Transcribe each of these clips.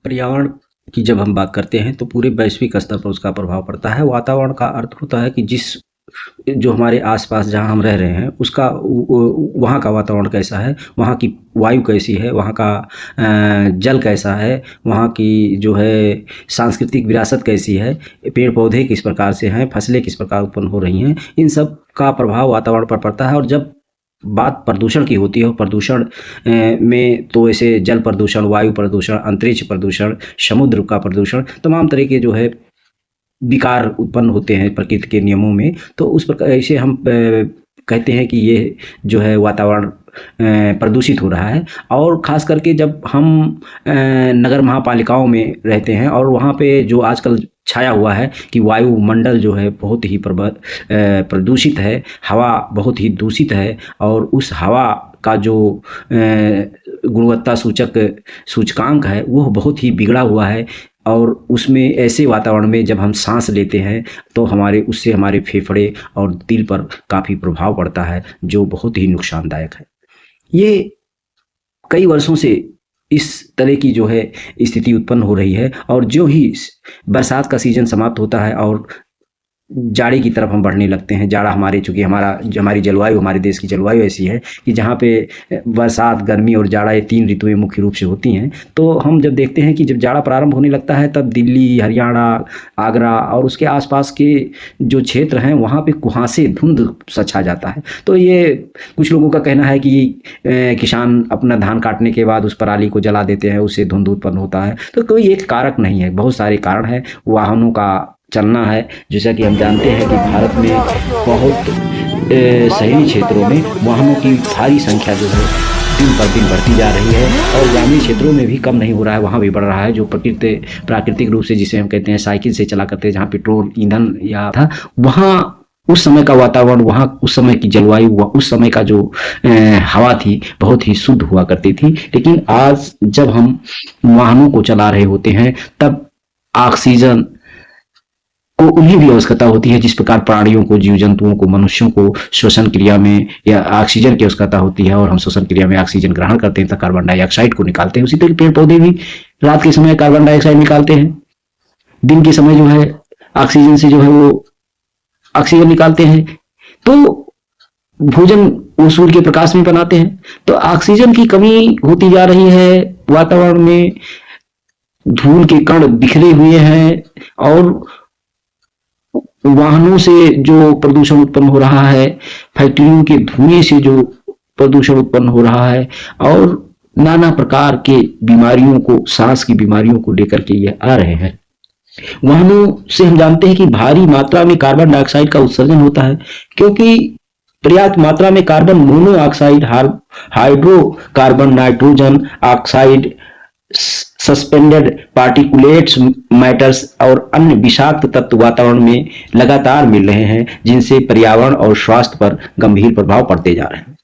पर्यावरण की जब हम बात करते हैं तो पूरे वैश्विक स्तर पर उसका प्रभाव पड़ता है। वातावरण का अर्थ होता है कि जिस जो हमारे आस-पास जहाँ हम रह रहे हैं उसका वहाँ का वातावरण कैसा है, वहाँ की वायु कैसी है, वहाँ का जल कैसा है, वहाँ की जो है सांस्कृतिक विरासत कैसी है, पेड़-पौधे किस प्रकार से हैं, फसलें किस प्रकार उत्पन्न हो रही हैं, इन सब का प्रभाव वातावरण पर पड़ता है। और जब बात प्रदूषण की होती है और प्रदूषण में तो ऐसे जल प्रदूषण, वायु प्रदूषण, अंतरिक्ष प्रदूषण, समुद्र का प्रदूषण, तमाम तरह के जो है विकार उत्पन्न होते हैं प्रकृति के नियमों में। तो उस प्रकार ऐसे हम कहते हैं कि ये जो है वातावरण प्रदूषित हो रहा है। और ख़ास करके जब हम नगर महापालिकाओं में रहते हैं और वहाँ पे जो आजकल छाया हुआ है कि वायुमंडल जो है बहुत ही प्रदूषित है, हवा बहुत ही दूषित है और उस हवा का जो गुणवत्ता सूचक सूचकांक है वो बहुत ही बिगड़ा हुआ है। और उसमें ऐसे वातावरण में जब हम सांस लेते हैं तो उससे हमारे फेफड़े और दिल पर काफ़ी प्रभाव पड़ता है, जो बहुत ही नुकसानदायक है। ये कई वर्षों से इस तरह की जो है स्थिति उत्पन्न हो रही है और जो ही बरसात का सीज़न समाप्त होता है और जाड़े की तरफ हम बढ़ने लगते हैं। जाड़ा चूँकि हमारी जलवायु, हमारे देश की जलवायु ऐसी है कि जहाँ पे बरसात, गर्मी और जाड़ा ये 3 ऋतुएँ मुख्य रूप से होती हैं। तो हम जब देखते हैं कि जब जाड़ा प्रारंभ होने लगता है तब दिल्ली, हरियाणा, आगरा और उसके आस-पास के जो क्षेत्र हैं वहाँ पे कुहासे, धुंध सा छा जाता है। तो ये कुछ लोगों का कहना है कि किसान अपना धान काटने के बाद उस पराली को जला देते हैं, उससे धुंध उत्पन्न होता है। तो कोई एक कारक नहीं है, बहुत सारे कारण हैं। वाहनों का चलना है, जैसा कि हम जानते हैं कि भारत में बहुत शहरी क्षेत्रों में वाहनों की भारी संख्या जो है दिन पर दिन बढ़ती जा रही है और ग्रामीण क्षेत्रों में भी कम नहीं हो रहा है, वहाँ भी बढ़ रहा है। जो प्राकृतिक रूप से जिसे हम कहते हैं साइकिल से चला करते हैं, जहाँ पेट्रोल ईंधन या था, वहाँ उस समय का वातावरण, वहाँ उस समय की जलवायु, उस समय का जो हवा थी बहुत ही शुद्ध हुआ करती थी। लेकिन आज जब हम वाहनों को चला रहे होते हैं तब ऑक्सीजन को उन्हें भी आवश्यकता होती है जिस प्रकार प्राणियों को, जीव जंतुओं को, मनुष्यों को श्वसन क्रिया में या ऑक्सीजन की आवश्यकता होती है और हम श्वसन क्रिया में ऑक्सीजन ग्रहण करते हैं तो कार्बन डाइऑक्साइड को निकालते हैं। उसी तरह पेड़ पौधे भी रात के समय कार्बन डाइऑक्साइड निकालते हैं, दिन के समय जो है ऑक्सीजन से जो है वो ऑक्सीजन निकालते हैं। तो भोजन वो सूर्य के प्रकाश में बनाते हैं। तो ऑक्सीजन की कमी होती जा रही है, वातावरण में धूल के कण बिखरे हुए हैं और वाहनों से जो प्रदूषण उत्पन्न हो रहा है, फैक्ट्रियों के धुएं से जो प्रदूषण उत्पन्न हो रहा है और नाना प्रकार के बीमारियों को, सांस की बीमारियों को लेकर के ये आ रहे हैं। वाहनों से हम जानते हैं कि भारी मात्रा में कार्बन डाइऑक्साइड का उत्सर्जन होता है, क्योंकि पर्याप्त मात्रा में carbon monoxide, hydrocarbon, nitrogen oxide, suspended particulates matters और अन्य विषाक्त तत्व वातावरण में लगातार मिल रहे हैं, जिनसे पर्यावरण और स्वास्थ्य पर गंभीर प्रभाव पड़ते जा रहे हैं।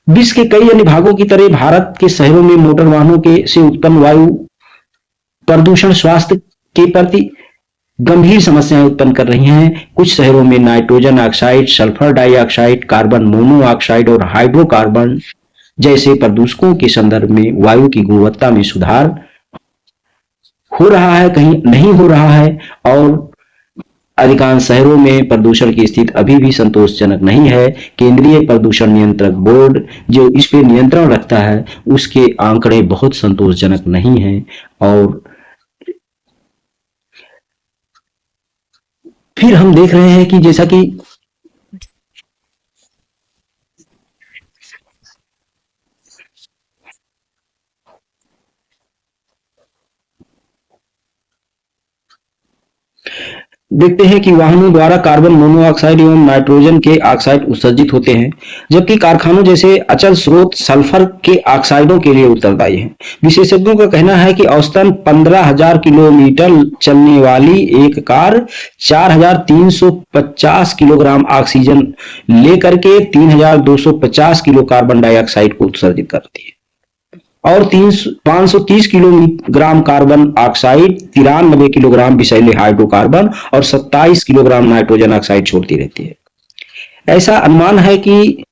विश्व के कई अन्य भागों की तरह भारत के शहरों में मोटर वाहनों से उत्पन्न वायु प्रदूषण स्वास्थ्य के प्रति गंभीर समस्याएं उत्पन्न कर रही हैं। कुछ शहरों में nitrogen oxide, sulphur dioxide, carbon monoxide और हाइड्रोकार्बन जैसे प्रदूषकों के संदर्भ में वायु की गुणवत्ता में सुधार हो रहा है, कहीं नहीं हो रहा है और अधिकांश शहरों में प्रदूषण की स्थिति अभी भी संतोषजनक नहीं है। केंद्रीय प्रदूषण नियंत्रक बोर्ड जो इस पे नियंत्रण रखता है, उसके आंकड़े बहुत संतोषजनक नहीं हैं। और फिर हम देख रहे हैं कि जैसा कि देखते हैं कि वाहनों द्वारा कार्बन मोनोऑक्साइड एवं नाइट्रोजन के ऑक्साइड उत्सर्जित होते हैं, जबकि कारखानों जैसे अचल स्रोत सल्फर के ऑक्साइडों के लिए उत्तरदायी हैं। विशेषज्ञों का कहना है कि औसतन 15,000 किलोमीटर चलने वाली एक कार 4,350 किलोग्राम ऑक्सीजन लेकर के 3,250 किलो कार्बन डाइऑक्साइड को उत्सर्जित करती है और 530 किलोग्राम कार्बन ऑक्साइड, 93 किलोग्राम विषैले हाइड्रोकार्बन और 27 किलोग्राम नाइट्रोजन ऑक्साइड छोड़ती रहती है। ऐसा अनुमान है कि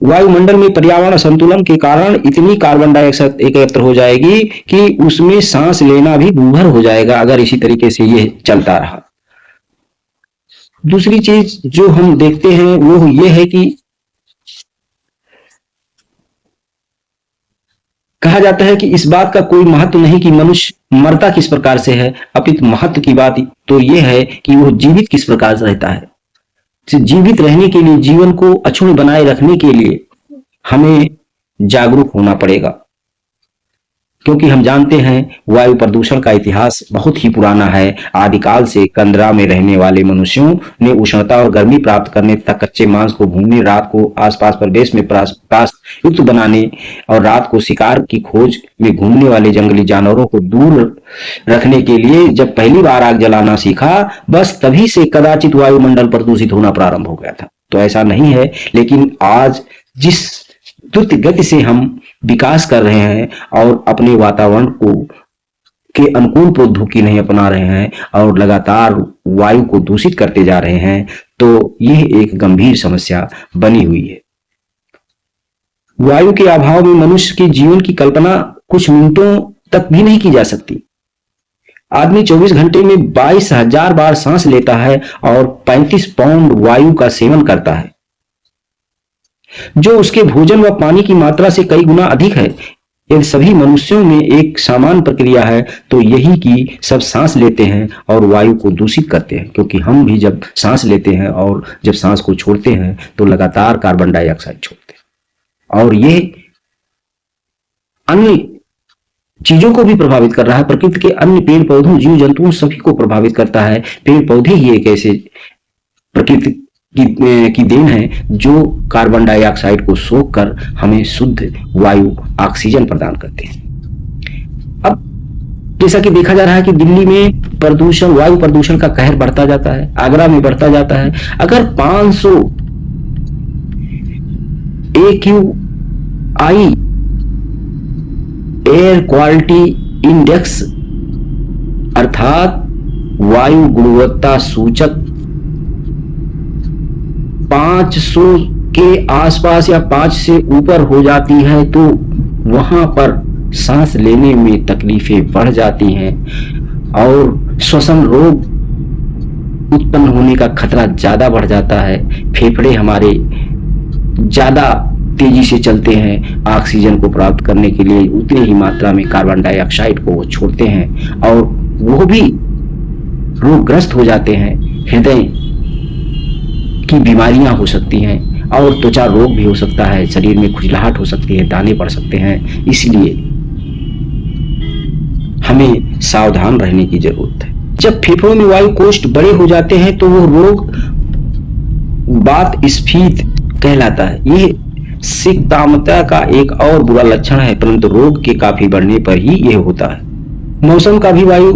वायुमंडल में पर्यावरण असंतुलन के कारण इतनी कार्बन डाइऑक्साइड एकत्र हो जाएगी कि उसमें सांस लेना भी दूभर हो जाएगा, अगर इसी तरीके से ये चलता रहा। दूसरी चीज जो हम देखते हैं वो ये है कि कहा जाता है कि इस बात का कोई महत्व नहीं कि मनुष्य मरता किस प्रकार से है, अपितु महत्व की बात तो यह है कि वो जीवित किस प्रकार से रहता है। जीवित रहने के लिए, जीवन को अक्षुण्ण बनाए रखने के लिए हमें जागरूक होना पड़ेगा, क्योंकि हम जानते हैं वायु प्रदूषण का इतिहास बहुत ही पुराना है। आदिकाल से कंदरा में रहने वाले मनुष्यों ने उष्णता और गर्मी प्राप्त करने तथा कच्चे मांस को भूनने, रात को आसपास परिवेश में प्रकाश युक्त बनाने और रात को शिकार की खोज में घूमने वाले जंगली जानवरों को दूर रखने के लिए जब पहली बार आग जलाना सीखा, बस तभी से कदाचित वायुमंडल प्रदूषित होना प्रारंभ हो गया था। तो ऐसा नहीं है, लेकिन आज जिस द्रुत गति से हम विकास कर रहे हैं और अपने वातावरण को के अनुकूल प्रौद्योगिकी नहीं अपना रहे हैं और लगातार वायु को दूषित करते जा रहे हैं, तो यह एक गंभीर समस्या बनी हुई है। वायु के अभाव में मनुष्य के जीवन की कल्पना कुछ मिनटों तक भी नहीं की जा सकती। आदमी 24 घंटे में 22,000 बार सांस लेता है और 35 पाउंड वायु का सेवन करता है, जो उसके भोजन व पानी की मात्रा से कई गुना अधिक है। यदि सभी मनुष्यों में एक समान प्रक्रिया है तो यही कि सब सांस लेते हैं और वायु को दूषित करते हैं, क्योंकि हम भी जब सांस लेते हैं और जब सांस को छोड़ते हैं तो लगातार कार्बन डाइऑक्साइड छोड़ते हैं, और ये अन्य चीजों को भी प्रभावित कर रहा है। प्रकृति के अन्य पेड़ पौधों, जीव जंतुओं सभी को प्रभावित करता है। पेड़ पौधे ही एक ऐसे प्रकृति की देन है जो कार्बन डाइऑक्साइड को सोख कर हमें शुद्ध वायु ऑक्सीजन प्रदान करते हैं। अब जैसा कि देखा जा रहा है कि दिल्ली में प्रदूषण, वायु प्रदूषण का कहर बढ़ता जाता है, आगरा में बढ़ता जाता है। अगर 500 AQI एयर क्वालिटी इंडेक्स अर्थात वायु गुणवत्ता सूचक 500 के आसपास या 5 से ऊपर हो जाती है तो वहां पर सांस लेने में तकलीफें बढ़ जाती हैं और श्वसन रोग उत्पन्न होने का खतरा ज्यादा बढ़ जाता है। फेफड़े हमारे ज्यादा तेजी से चलते हैं, ऑक्सीजन को प्राप्त करने के लिए उतनी ही मात्रा में कार्बन डाइऑक्साइड को वो छोड़ते हैं और वो भी रोगग्रस्त हो जाते हैं। हृदय की बीमारियां हो सकती हैं और त्वचा रोग भी हो सकता है, शरीर में खुजलाहट हो सकती है, दाने पड़ सकते हैं। इसलिए हमें सावधान रहने की जरूरत है। जब फेफड़ों में वायु कोष्ठ बड़े हो जाते हैं तो वो रोग वात स्फीत कहलाता है। यह सिक्तामता का एक और बुरा लक्षण है, परंतु रोग के काफी बढ़ने पर ही यह होता है। मौसम का भी वायु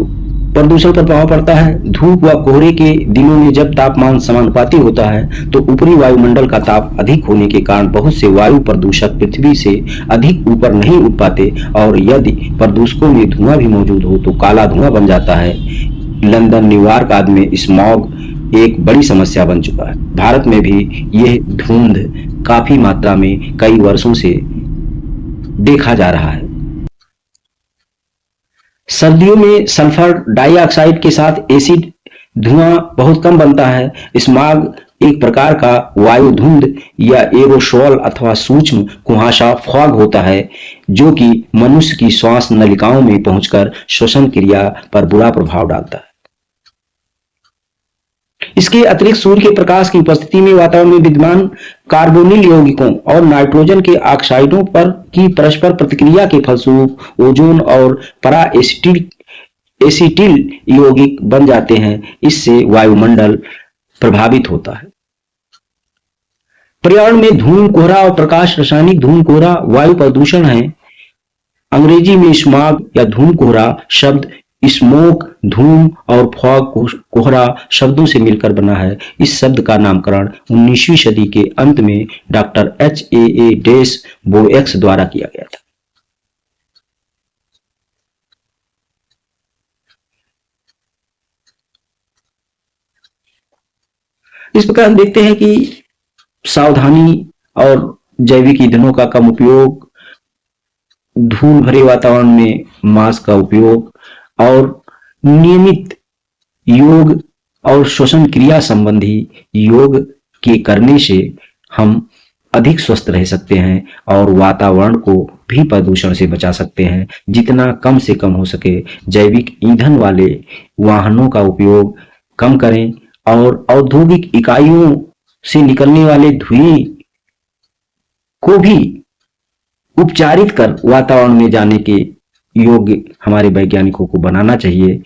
प्रदूषण पर प्रभाव पड़ता है। धूप व कोहरे के दिनों में जब तापमान समानुपाती होता है तो ऊपरी वायुमंडल का ताप अधिक होने के कारण बहुत से वायु प्रदूषक पृथ्वी से अधिक ऊपर नहीं उठ पाते और यदि प्रदूषकों में धुआं भी मौजूद हो तो काला धुआं बन जाता है। लंदन, न्यूयॉर्क आदि में स्मॉग एक बड़ी समस्या बन चुका है। भारत में भी यह धुंध काफी मात्रा में कई वर्षों से देखा जा रहा है। सर्दियों में सल्फर डाइऑक्साइड के साथ एसिड धुआं बहुत कम बनता है। स्मॉग एक प्रकार का वायु धुंध या एरोसोल अथवा सूक्ष्म कुहासा फॉग होता है, जो कि मनुष्य की श्वास नलिकाओं में पहुंचकर श्वसन क्रिया पर बुरा प्रभाव डालता है। इसके अतिरिक्त सूर्य के प्रकाश की उपस्थिति में वातावरण में विद्यमान कार्बोनिल यौगिकों और नाइट्रोजन के ऑक्साइडों पर की परस्पर प्रतिक्रिया के फलस्वरूप ओजोन और परा एसिटिल यौगिक बन जाते हैं। इससे वायुमंडल प्रभावित होता है। पर्यावरण में धूम, कोहरा और प्रकाश रासायनिक धूम, कोहरा वायु प्रदूषण है। अंग्रेजी में स्मॉग या धूम कोहरा शब्द स्मोक, धूम और फॉग, कोहरा शब्दों से मिलकर बना है। इस शब्द का नामकरण 19वीं सदी के अंत में डॉक्टर HAA बोएक्स द्वारा किया गया था। इस प्रकार हम देखते हैं कि सावधानी और जैविक ईंधनों का कम उपयोग, धूल भरे वातावरण में मास्क का उपयोग और नियमित योग और श्वसन क्रिया संबंधी योग के करने से हम अधिक स्वस्थ रह सकते हैं और वातावरण को भी प्रदूषण से बचा सकते हैं। जितना कम से कम हो सके जैविक ईंधन वाले वाहनों का उपयोग कम करें और औद्योगिक इकाइयों से निकलने वाले धुएं को भी उपचारित कर वातावरण में जाने के योग्य हमारे वैज्ञानिकों को बनाना चाहिए,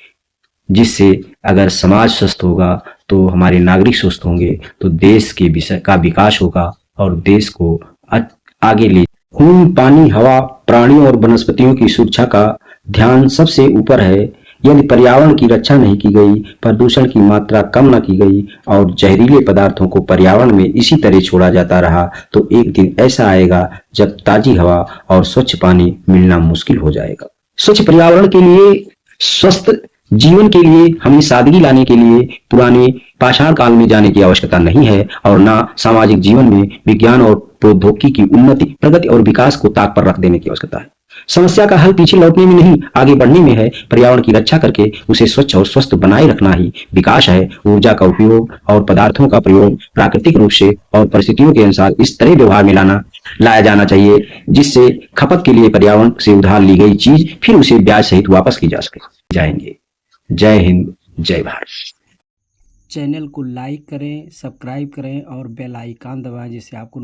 जिससे अगर समाज स्वस्थ होगा तो हमारे नागरिक स्वस्थ होंगे तो देश के विषय का विकास होगा और देश को आगे ले। खून, पानी, हवा, प्राणियों और वनस्पतियों की सुरक्षा का ध्यान सबसे ऊपर है। यदि पर्यावरण की रक्षा नहीं की गई, प्रदूषण की मात्रा कम न की गई और जहरीले पदार्थों को पर्यावरण में इसी तरह छोड़ा जाता रहा तो एक दिन ऐसा आएगा जब ताजी हवा और स्वच्छ पानी मिलना मुश्किल हो जाएगा। स्वच्छ पर्यावरण के लिए, स्वस्थ जीवन के लिए हमें सादगी लाने के लिए पुराने पाषाण काल में जाने की आवश्यकता नहीं है और ना सामाजिक जीवन में विज्ञान और प्रौद्योगिकी की उन्नति, प्रगति और विकास को ताक पर रख देने की आवश्यकता है। समस्या का हल पीछे लौटने में नहीं, आगे बढ़ने में है। पर्यावरण की रक्षा करके उसे स्वच्छ और स्वस्थ बनाए रखना ही विकास है। ऊर्जा का उपयोग और पदार्थों का प्रयोग प्राकृतिक रूप से और परिस्थितियों के अनुसार इस तरह व्यवहार में लाया जाना चाहिए जिससे खपत के लिए पर्यावरण से उधार ली गई चीज फिर उसे ब्याज सहित वापस की जा सके। जाएंगे। जय हिंद, जय भारत। चैनल को लाइक करें, सब्सक्राइब करें और बेल आइकन दबाएं जिससे आपको